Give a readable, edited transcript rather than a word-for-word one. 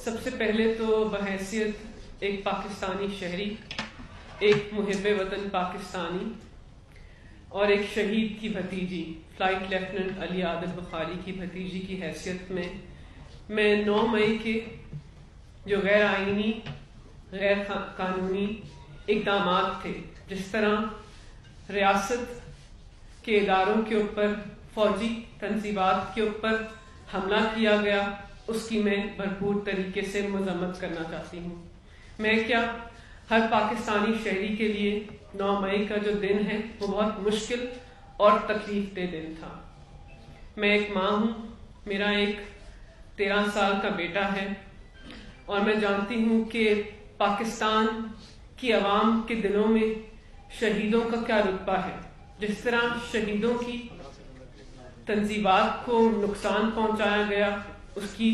سب سے پہلے تو بحیثیت ایک پاکستانی شہری، ایک محب وطن پاکستانی اور ایک شہید کی بھتیجی، فلائٹ لیفٹیننٹ علی عادل بخاری کی بھتیجی کی حیثیت میں 9 مئی کے جو غیر آئینی، غیر قانونی اقدامات تھے، جس طرح ریاست کے اداروں کے اوپر، فوجی تنصیبات کے اوپر حملہ کیا گیا، اس کی میں بھرپور طریقے سے مذمت کرنا چاہتی ہوں۔ میں کیا، ہر پاکستانی شہری کے لیے 9 مئی کا جو دن ہے وہ بہت مشکل اور تکلیف دہ دن تھا۔ میں ایک ماں ہوں، میرا ایک 13 سال کا بیٹا ہے، اور میں جانتی ہوں کہ پاکستان کی عوام کے دلوں میں شہیدوں کا کیا رتبہ ہے۔ جس طرح شہیدوں کی تنصیبات کو نقصان پہنچایا گیا، اس کی